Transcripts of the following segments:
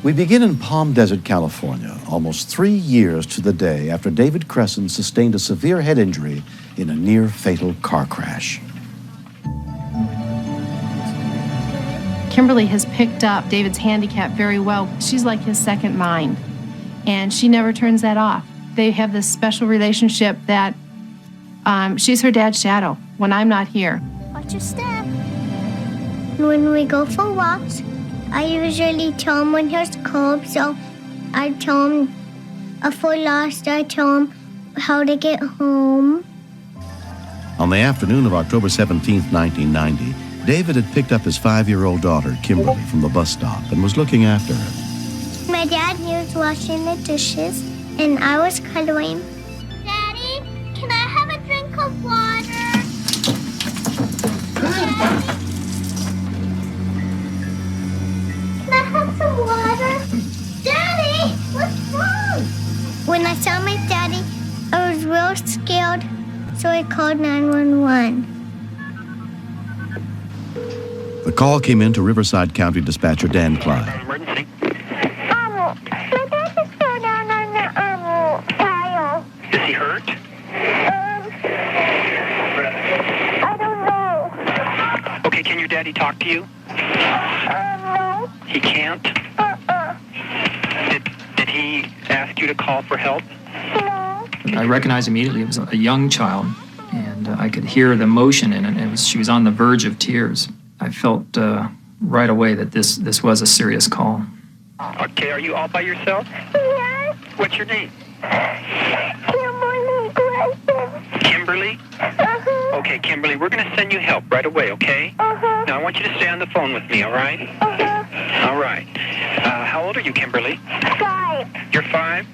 We begin in Palm Desert, California, almost 3 years to the day after David Cresson sustained a severe head injury in a near-fatal car crash. Kimberly has picked up David's handicap very well. She's like his second mind, and she never turns that off. They have this special relationship that she's her dad's shadow when I'm not here. Watch your step. When we go for walks, I usually tell him when he's cold, so I tell him if we're lost, I tell him how to get home. On the afternoon of October 17th, 1990, David had picked up his 5-year-old daughter, Kimberly, from the bus stop and was looking after her. My dad, he was washing the dishes, and I was cuddling. Daddy, can I have a drink of water? Daddy? Can I have some water? Daddy, what's wrong? When I saw my daddy, I was real scared, so I called 911. The call came in to Riverside County Dispatcher Dan Clyde. Emergency. My dad just fell down on the tile. Is he hurt? I don't know. Okay, can your daddy talk to you? No. He can't? Did he ask you to call for help? No. I recognized immediately it was a young child, and I could hear the emotion in it. She was on the verge of tears. I felt right away that this was a serious call. Okay, are you all by yourself? Yes. What's your name? Kimberly Cresson. Kimberly? Okay, Kimberly, we're going to send you help right away, okay? Now, I want you to stay on the phone with me, all right? All right. How old are you, Kimberly? 5. You're 5?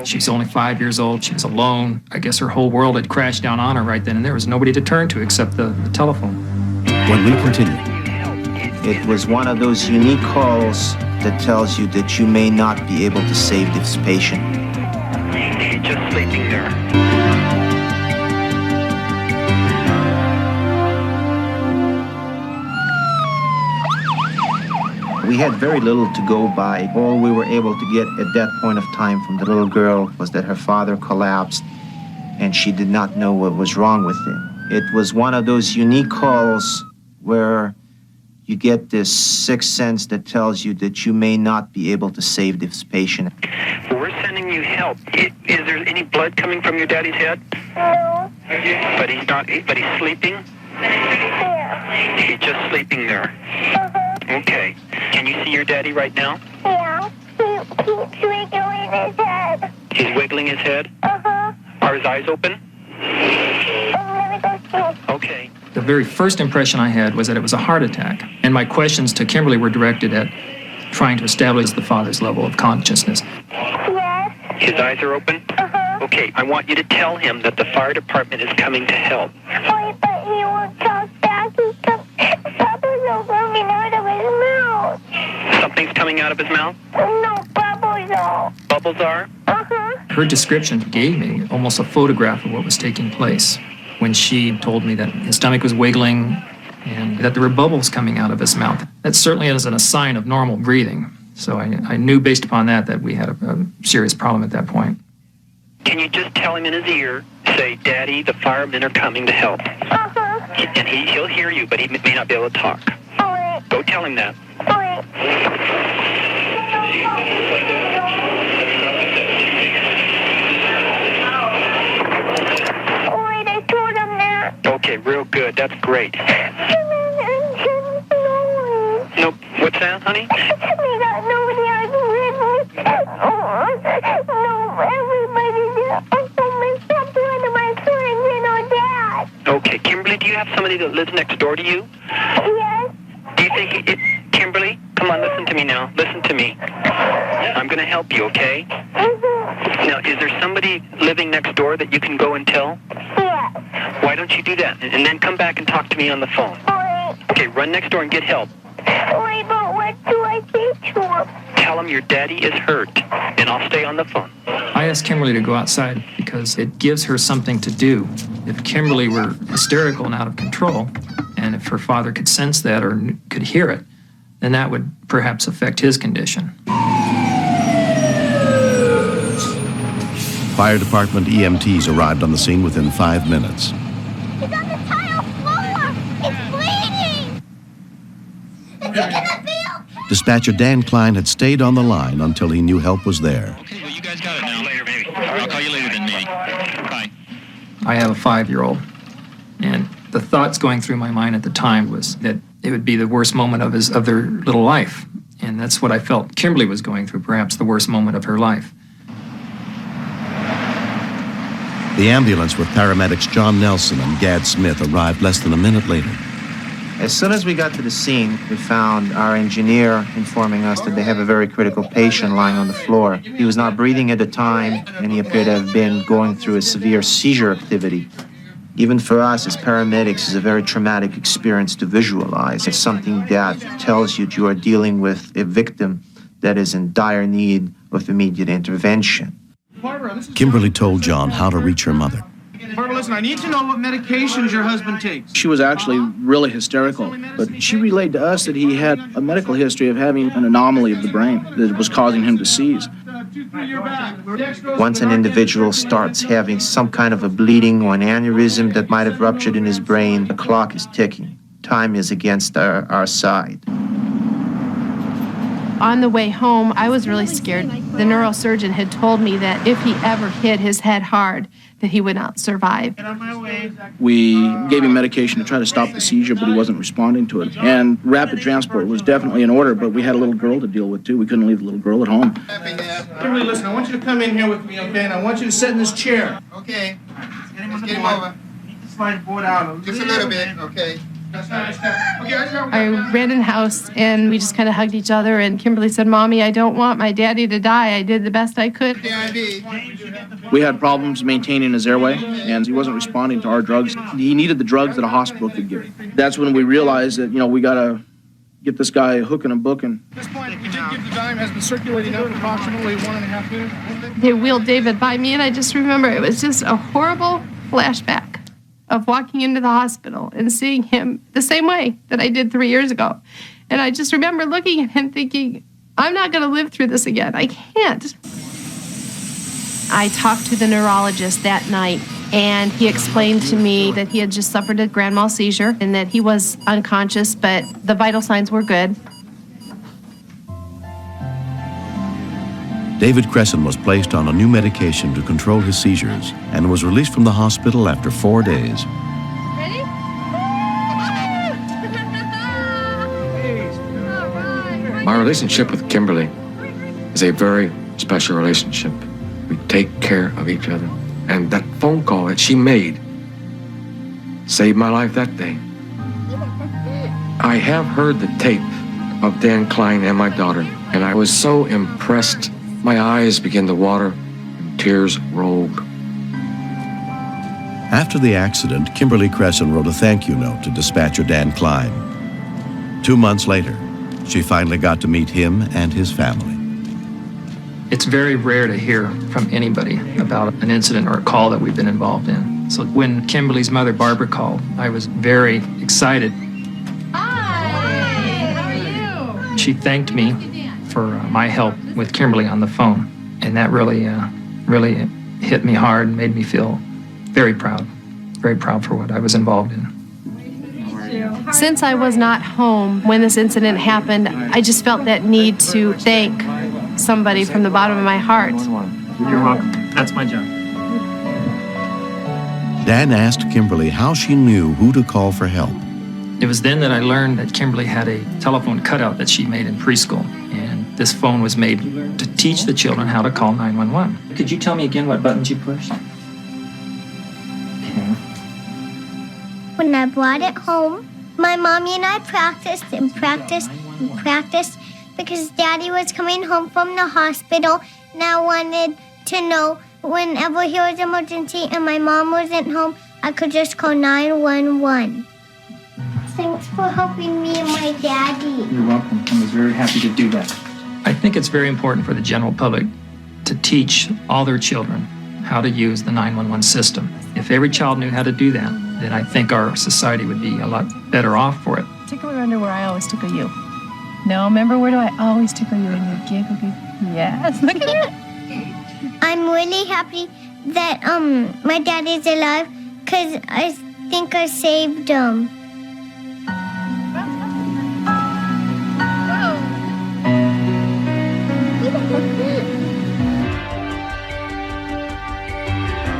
She's only 5 years old. She was alone. I guess her whole world had crashed down on her right then, and there was nobody to turn to except the telephone. When we continue, it was one of those unique calls that tells you that you may not be able to save this patient. He's just sleeping there. We had very little to go by. All we were able to get at that point of time from the little girl was that her father collapsed and she did not know what was wrong with him. It was one of those unique calls where you get this sixth sense that tells you that you may not be able to save this patient. Well, we're sending you help. Is there any blood coming from your daddy's head? No. But he's sleeping? Yeah. He's just sleeping there. Okay. Can you see your daddy right now? Yeah. He keeps wiggling his head. He's wiggling his head? Are his eyes open? I'm gonna go see. Okay. The very first impression I had was that it was a heart attack, and my questions to Kimberly were directed at trying to establish the father's level of consciousness. Yes. His eyes are open? Okay, I want you to tell him that the fire department is coming to help. Wait, but he won't talk back. Bubbles are coming out of his mouth. Something's coming out of his mouth? No, bubbles are. Bubbles are? Her description gave me almost a photograph of what was taking place when she told me that his stomach was wiggling and that there were bubbles coming out of his mouth. That certainly isn't a sign of normal breathing. So I knew based upon that we had a serious problem at that point. Can you just tell him in his ear, say, Daddy, the firemen are coming to help? And he'll hear you, but he may not be able to talk. Go tell him that. I told him that. Okay, real good. That's great. No, what's that, honey? Okay, Kimberly, do you have somebody that lives next door to you? Yes. Do you think Kimberly, come on, listen to me now. Listen to me. I'm going to help you, okay? Now, is there somebody living next door that you can go and tell? Yes. Why don't you do that? And then come back and talk to me on the phone. Okay, run next door and get help. Wait, but what do I say to him? Tell him your daddy is hurt, and I'll stay on the phone. I asked Kimberly to go outside because it gives her something to do. If Kimberly were hysterical and out of control, and if her father could sense that or could hear it, and that would perhaps affect his condition. Fire department EMTs arrived on the scene within 5 minutes. He's on the tile floor! He's bleeding! Is he gonna be okay? Dispatcher Dan Klein had stayed on the line until he knew help was there. Okay, well, you guys got it now. Later, maybe. I'll call you later then, maybe. Bye. I have a 5-year-old, and the thoughts going through my mind at the time was that it would be the worst moment of their little life, and that's what I felt Kimberly was going through, perhaps the worst moment of her life. The ambulance with paramedics John Nelson and Gad Smith arrived less than a minute later. As soon as we got to the scene, we found our engineer informing us that they have a very critical patient lying on the floor. He was not breathing at the time, and he appeared to have been going through a severe seizure activity. Even for us as paramedics, it's a very traumatic experience to visualize. It's something that tells you are dealing with a victim that is in dire need of immediate intervention. Kimberly told John how to reach her mother. Barbara, listen, I need to know what medications your husband takes. She was actually really hysterical, but she relayed to us that he had a medical history of having an anomaly of the brain that was causing him to seize. Once an individual starts having some kind of a bleeding or an aneurysm that might have ruptured in his brain, the clock is ticking. Time is against our side. On the way home, I was really scared. The neurosurgeon had told me that if he ever hit his head hard, that he would not survive. We gave him medication to try to stop the seizure, but he wasn't responding to it. And rapid transport was definitely in order, but we had a little girl to deal with, too. We couldn't leave the little girl at home. Kimberly, listen, I want you to come in here with me, okay? And I want you to sit in this chair. Okay. Let's get him over. Slide the board out Just a little bit, okay? I ran in the house and we just kind of hugged each other, and Kimberly said, "Mommy, I don't want my daddy to die. I did the best I could." We had problems maintaining his airway, and he wasn't responding to our drugs. He needed the drugs that a hospital could give. That's when we realized that, we got to get this guy hooking and booking. At this point, we did give the dime, has been circulating out approximately 1.5 minutes. They wheeled David by me, and I just remember it was just a horrible flashback of walking into the hospital and seeing him the same way that I did 3 years ago. And I just remember looking at him thinking, I'm not going to live through this again. I can't. I talked to the neurologist that night, and he explained to me that he had just suffered a grand mal seizure and that he was unconscious, but the vital signs were good. David Cresson was placed on a new medication to control his seizures and was released from the hospital after 4 days. Ready? My relationship with Kimberly is a very special relationship. We take care of each other. And that phone call that she made saved my life that day. I have heard the tape of Dan Klein and my daughter, and I was so impressed. My eyes began to water, and tears rolled. After the accident, Kimberly Cresson wrote a thank you note to dispatcher Dan Klein. 2 months later, she finally got to meet him and his family. It's very rare to hear from anybody about an incident or a call that we've been involved in. So when Kimberly's mother, Barbara, called, I was very excited. Hi, how are you? She thanked me for my help with Kimberly on the phone, and that really hit me hard and made me feel very proud for what I was involved in. Since I was not home when this incident happened, I just felt that need to thank somebody from the bottom of my heart. You're welcome. That's my job. Dan asked Kimberly how she knew who to call for help. It was then that I learned that Kimberly had a telephone cutout that she made in preschool, and this phone was made to teach the children how to call 911. Could you tell me again what buttons you pushed? Okay. When I brought it home, my mommy and I practiced and practiced and practiced because Daddy was coming home from the hospital, and I wanted to know whenever he was an emergency and my mom wasn't home, I could just call 911. Thanks for helping me and my daddy. You're welcome. I was very happy to do that. I think it's very important for the general public to teach all their children how to use the 911 system. If every child knew how to do that, then I think our society would be a lot better off for it. Particularly under where I always took a U. No, remember, where do I always tickle you and you giggle? Yes, look at you. I'm really happy that my dad is alive because I think I saved him.